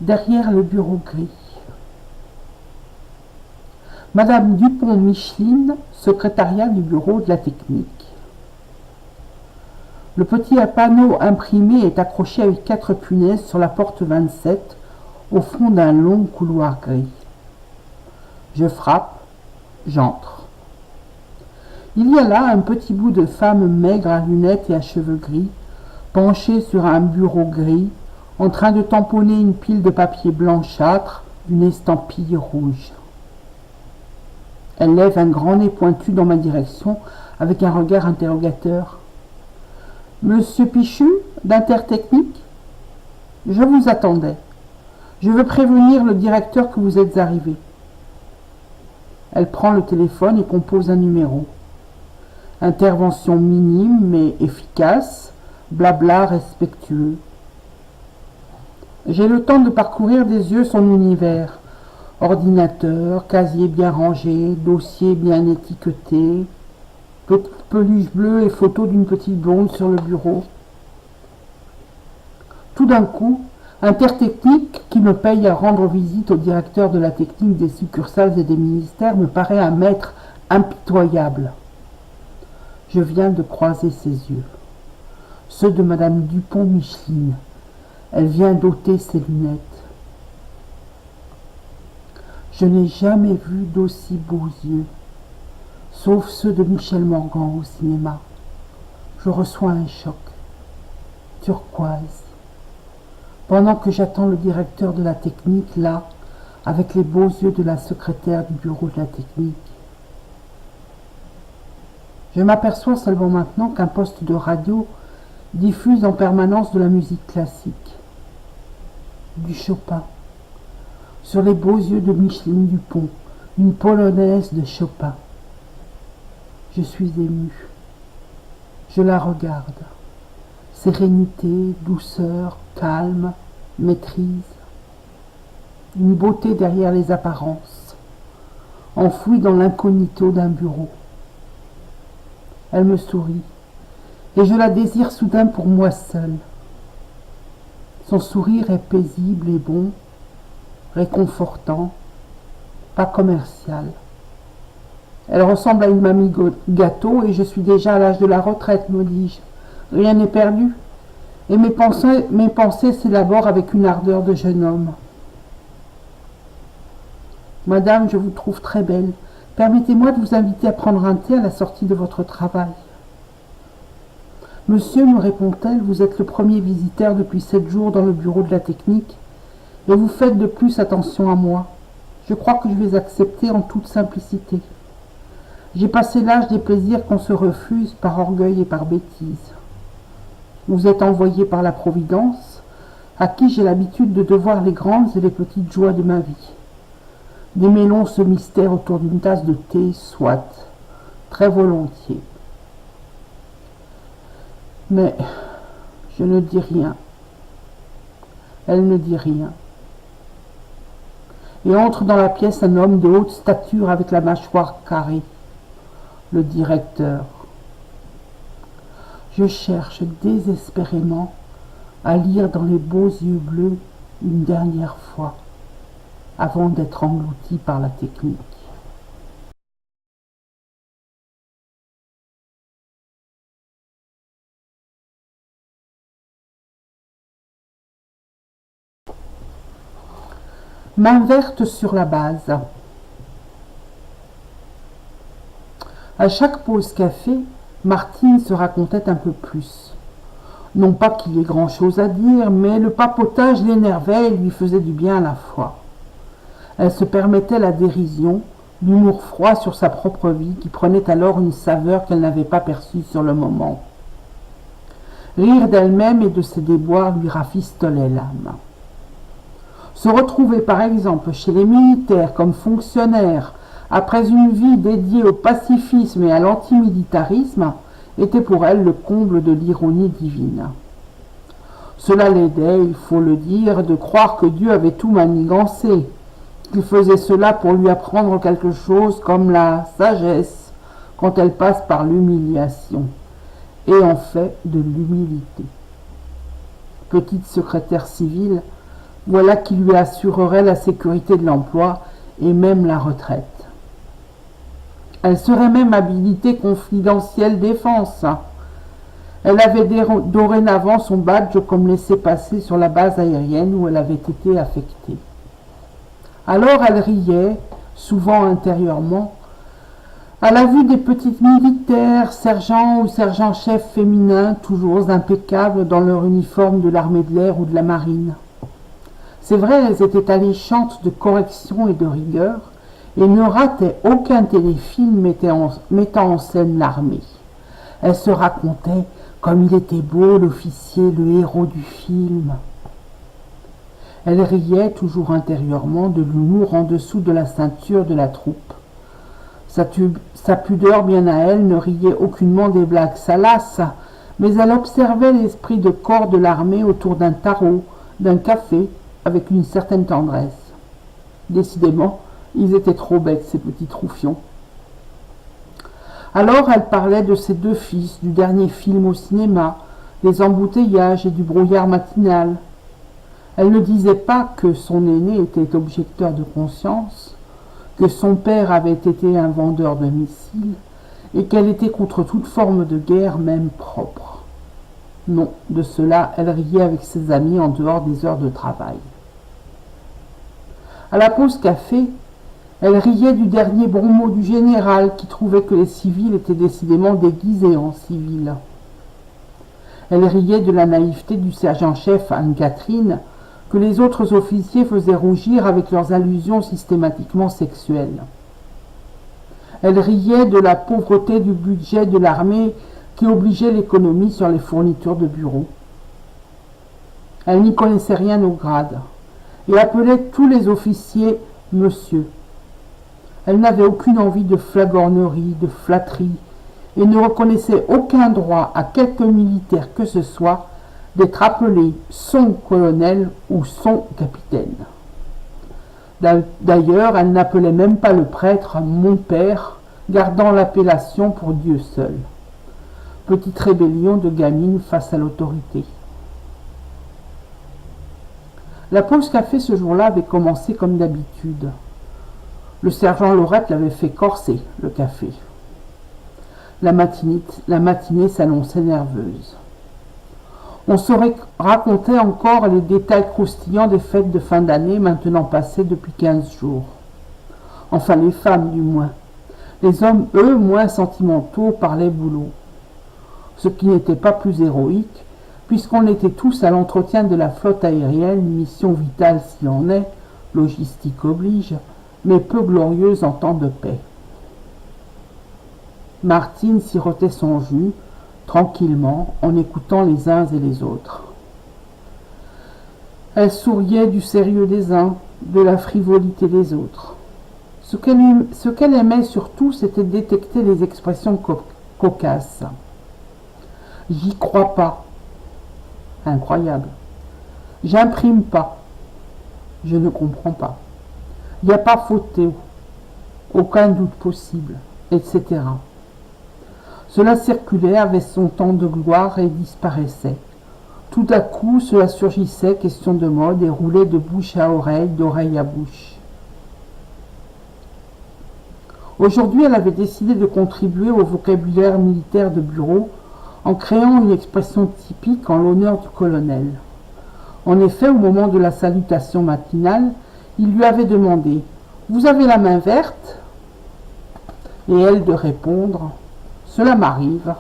derrière le bureau gris. Madame Dupont-Micheline, secrétariat du bureau de la technique. Le petit panneau imprimé est accroché avec 4 punaises sur la porte 27, au fond d'un long couloir gris. Je frappe, j'entre. Il y a là un petit bout de femme maigre à lunettes et à cheveux gris, penchée sur un bureau gris, en train de tamponner une pile de papier blanchâtre d'une estampille rouge. Elle lève un grand nez pointu dans ma direction avec un regard interrogateur. « Monsieur Pichu, d'Intertechnique ? Je vous attendais. Je veux prévenir le directeur que vous êtes arrivé. » Elle prend le téléphone et compose un numéro. Intervention minime mais efficace, blabla respectueux. J'ai le temps de parcourir des yeux son univers. Ordinateur, casier bien rangé, dossier bien étiqueté, peluche bleue et photo d'une petite blonde sur le bureau. Tout d'un coup, Intertechnique, qui me paye à rendre visite au directeur de la technique des succursales et des ministères, me paraît un maître impitoyable. Je viens de croiser ses yeux. Ceux de Madame Dupont-Micheline. Elle vient d'ôter ses lunettes. Je n'ai jamais vu d'aussi beaux yeux, sauf ceux de Michel Morgan au cinéma. Je reçois un choc. Turquoise. Pendant que j'attends le directeur de la technique, là, avec les beaux yeux de la secrétaire du bureau de la technique. Je m'aperçois seulement maintenant qu'un poste de radio diffuse en permanence de la musique classique, du Chopin, sur les beaux yeux de Micheline Dupont, une polonaise de Chopin. Je suis émue. Je la regarde. Sérénité, douceur, calme, maîtrise. Une beauté derrière les apparences, enfouie dans l'incognito d'un bureau. Elle me sourit, et je la désire soudain pour moi seule. Son sourire est paisible et bon, réconfortant, pas commercial. Elle ressemble à une mamie gâteau et je suis déjà à l'âge de la retraite, me dis-je. Rien n'est perdu, et mes pensées s'élaborent avec une ardeur de jeune homme. Madame, je vous trouve très belle. Permettez-moi de vous inviter à prendre un thé à la sortie de votre travail. Monsieur, me répond-elle, vous êtes le premier visiteur depuis 7 jours dans le bureau de la technique, et vous faites de plus attention à moi. Je crois que je vais accepter en toute simplicité. J'ai passé l'âge des plaisirs qu'on se refuse par orgueil et par bêtise. Vous êtes envoyé par la Providence, à qui j'ai l'habitude de devoir les grandes et les petites joies de ma vie. Des mélons ce mystère autour d'une tasse de thé, soit, très volontiers. Mais je ne dis rien. Elle ne dit rien. Et entre dans la pièce un homme de haute stature avec la mâchoire carrée, le directeur. Je cherche désespérément à lire dans les beaux yeux bleus une dernière fois, avant d'être englouti par la technique. Main verte sur la base. À chaque pause café, Martine se racontait un peu plus. Non pas qu'il y ait grand-chose à dire, mais le papotage l'énervait et lui faisait du bien à la fois. Elle se permettait la dérision, l'humour froid sur sa propre vie qui prenait alors une saveur qu'elle n'avait pas perçue sur le moment. Rire d'elle-même et de ses déboires lui rafistolait l'âme. Se retrouver par exemple chez les militaires comme fonctionnaire après une vie dédiée au pacifisme et à l'antimilitarisme était pour elle le comble de l'ironie divine. Cela l'aidait, il faut le dire, de croire que Dieu avait tout manigancé, qu'il faisait cela pour lui apprendre quelque chose comme la sagesse quand elle passe par l'humiliation, et en fait de l'humilité. Petite secrétaire civile, Voilà qui lui assurerait la sécurité de l'emploi et même la retraite. Elle serait même habilitée confidentielle défense. Elle avait dorénavant son badge comme laissez-passer sur la base aérienne où elle avait été affectée. Alors elle riait, souvent intérieurement, à la vue des petites militaires, sergents ou sergents-chefs féminins, toujours impeccables dans leur uniforme de l'armée de l'air ou de la marine. C'est vrai, elles étaient alléchantes de correction et de rigueur, et ne rataient aucun téléfilm mettant en scène l'armée. Elles se racontaient comme il était beau l'officier, le héros du film. Elle riait toujours intérieurement de l'humour en dessous de la ceinture de la troupe. Sa pudeur bien à elle ne riait aucunement des blagues salaces, mais elle observait l'esprit de corps de l'armée autour d'un tarot, d'un café, avec une certaine tendresse. Décidément, ils étaient trop bêtes, ces petits troufions. Alors elle parlait de ses deux fils, du dernier film au cinéma, des embouteillages et du brouillard matinal. Elle ne disait pas que son aîné était objecteur de conscience, que son père avait été un vendeur de missiles, et qu'elle était contre toute forme de guerre, même propre. Non, de cela, elle riait avec ses amis en dehors des heures de travail. À la pause café, elle riait du dernier bon mot du général qui trouvait que les civils étaient décidément déguisés en civils. Elle riait de la naïveté du sergent-chef Anne-Catherine que les autres officiers faisaient rougir avec leurs allusions systématiquement sexuelles. Elle riait de la pauvreté du budget de l'armée qui obligeait l'économie sur les fournitures de bureaux. Elle n'y connaissait rien au grade et appelait tous les officiers « monsieur ». Elle n'avait aucune envie de flagornerie, de flatterie, et ne reconnaissait aucun droit à quelque militaire que ce soit d'être appelé son colonel ou son capitaine. D'ailleurs, elle n'appelait même pas le prêtre mon père, gardant l'appellation pour Dieu seul. Petite rébellion de gamine face à l'autorité. La pause café ce jour-là avait commencé comme d'habitude. Le sergent Laurette l'avait fait corser, le café. La matinée s'annonçait nerveuse. On se racontait encore les détails croustillants des fêtes de fin d'année maintenant passées depuis 15 jours. Enfin, les femmes du moins. Les hommes, eux, moins sentimentaux, parlaient boulot. Ce qui n'était pas plus héroïque, puisqu'on était tous à l'entretien de la flotte aérienne, mission vitale s'il en est, logistique oblige, mais peu glorieuse en temps de paix. Martine sirotait son jus, tranquillement, en écoutant les uns et les autres. Elle souriait du sérieux des uns, de la frivolité des autres. Ce qu'elle aimait surtout, c'était détecter les expressions cocasses. « J'y crois pas. » Incroyable. « J'imprime pas. » Je ne comprends pas. « Il n'y a pas photo. Aucun doute possible. » etc. Cela circulait, avait son temps de gloire et disparaissait. Tout à coup, cela surgissait, question de mode, et roulait de bouche à oreille, d'oreille à bouche. Aujourd'hui, elle avait décidé de contribuer au vocabulaire militaire de bureau en créant une expression typique en l'honneur du colonel. En effet, au moment de la salutation matinale, il lui avait demandé « Vous avez la main verte ?» et elle de répondre « Cela m'arrive ».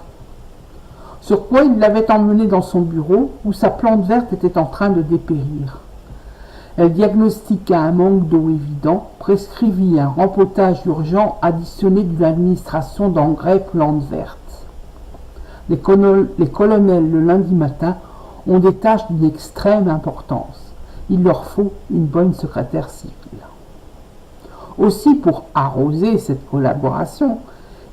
Sur quoi il l'avait emmenée dans son bureau où sa plante verte était en train de dépérir. Elle diagnostiqua un manque d'eau évident, prescrivit un rempotage urgent additionné d'une administration d'engrais plantes vertes. Les colonels le lundi matin ont des tâches d'une extrême importance. Il leur faut une bonne secrétaire civile. Aussi, pour arroser cette collaboration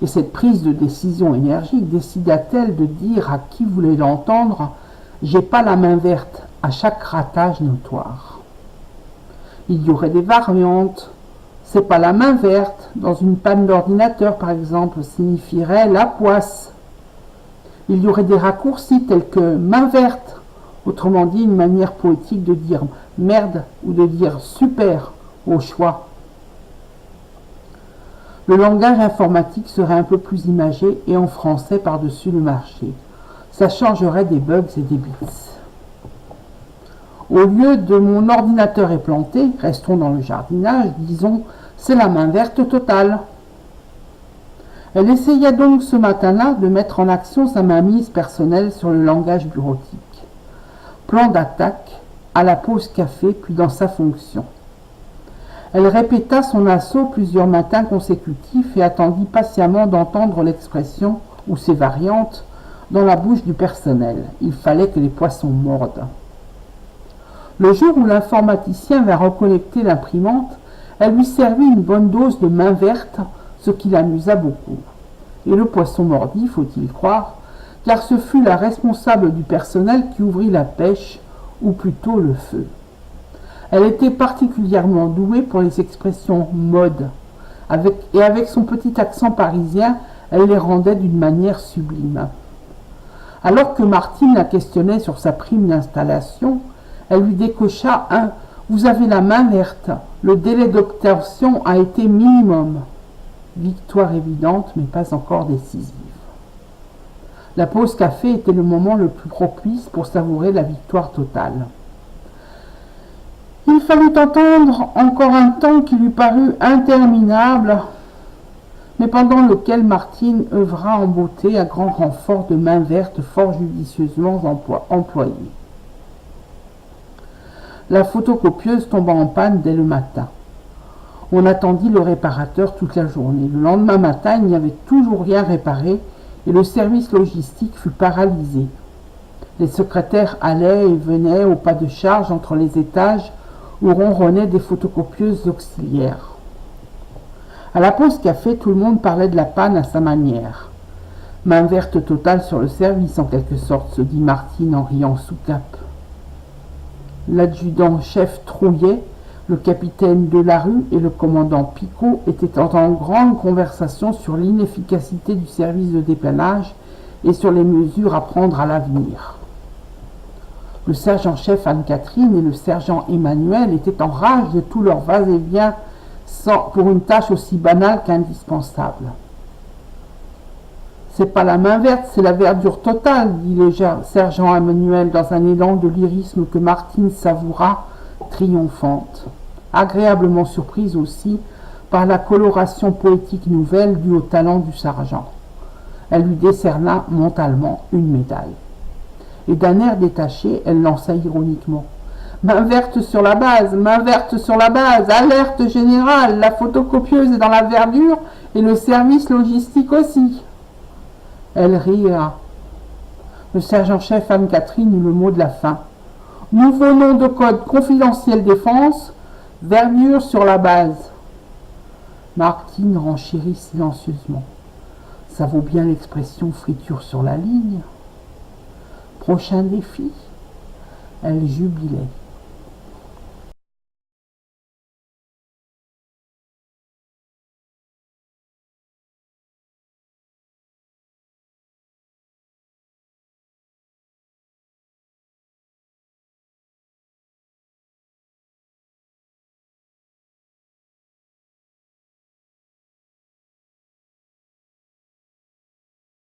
et cette prise de décision énergique, décida-t-elle de dire à qui voulait l'entendre « J'ai pas la main verte » à chaque ratage notoire. Il y aurait des variantes. « C'est pas la main verte » dans une panne d'ordinateur, par exemple, signifierait « la poisse ». Il y aurait des raccourcis tels que « main verte » Autrement dit, une manière poétique de dire merde ou de dire super au choix. Le langage informatique serait un peu plus imagé et en français par-dessus le marché. Ça changerait des bugs et des bits. Au lieu de mon ordinateur est planté, restons dans le jardinage, disons, c'est la main verte totale. Elle essayait donc ce matin-là de mettre en action sa mainmise personnelle sur le langage bureautique. Plan d'attaque, à la pause café, puis dans sa fonction. Elle répéta son assaut plusieurs matins consécutifs et attendit patiemment d'entendre l'expression, ou ses variantes, dans la bouche du personnel. Il fallait que les poissons mordent. Le jour où l'informaticien vint reconnecter l'imprimante, elle lui servit une bonne dose de main verte, ce qui l'amusa beaucoup. Et le poisson mordit, faut-il croire, car ce fut la responsable du personnel qui ouvrit la pêche, ou plutôt le feu. Elle était particulièrement douée pour les expressions mode, et avec son petit accent parisien, elle les rendait d'une manière sublime. Alors que Martine la questionnait sur sa prime d'installation, elle lui décocha un « Vous avez la main verte, le délai d'obtention a été minimum ». Victoire évidente, mais pas encore décisive. La pause café était le moment le plus propice pour savourer la victoire totale. Il fallut attendre encore un temps qui lui parut interminable, mais pendant lequel Martine œuvra en beauté à grand renfort de mains vertes fort judicieusement employées. La photocopieuse tomba en panne dès le matin. On attendit le réparateur toute la journée. Le lendemain matin, il n'y avait toujours rien réparé et le service logistique fut paralysé. Les secrétaires allaient et venaient au pas de charge entre les étages où ronronnaient des photocopieuses auxiliaires. À la pause café, tout le monde parlait de la panne à sa manière. Main verte totale sur le service, en quelque sorte, se dit Martine en riant sous cape. L'adjudant-chef Trouillet, le capitaine Delarue et le commandant Picot étaient en grande conversation sur l'inefficacité du service de dépannage et sur les mesures à prendre à l'avenir. Le sergent-chef Anne-Catherine et le sergent Emmanuel étaient en rage de tout leur va-et-vient pour une tâche aussi banale qu'indispensable. « C'est pas la main verte, c'est la verdure totale, dit le sergent Emmanuel dans un élan de lyrisme que Martine savoura, triomphante, agréablement surprise aussi par la coloration poétique nouvelle due au talent du sergent. Elle lui décerna mentalement une médaille. Et d'un air détaché, elle lança ironiquement. « Main verte sur la base, alerte générale, la photocopieuse est dans la verdure et le service logistique aussi. » Elle rira. Le sergent-chef Anne-Catherine eut le mot de la fin. « Nouveau nom de code confidentiel défense, verdure sur la base. » Martine renchérit silencieusement. « Ça vaut bien l'expression friture sur la ligne. » Prochain défi. Elle jubilait.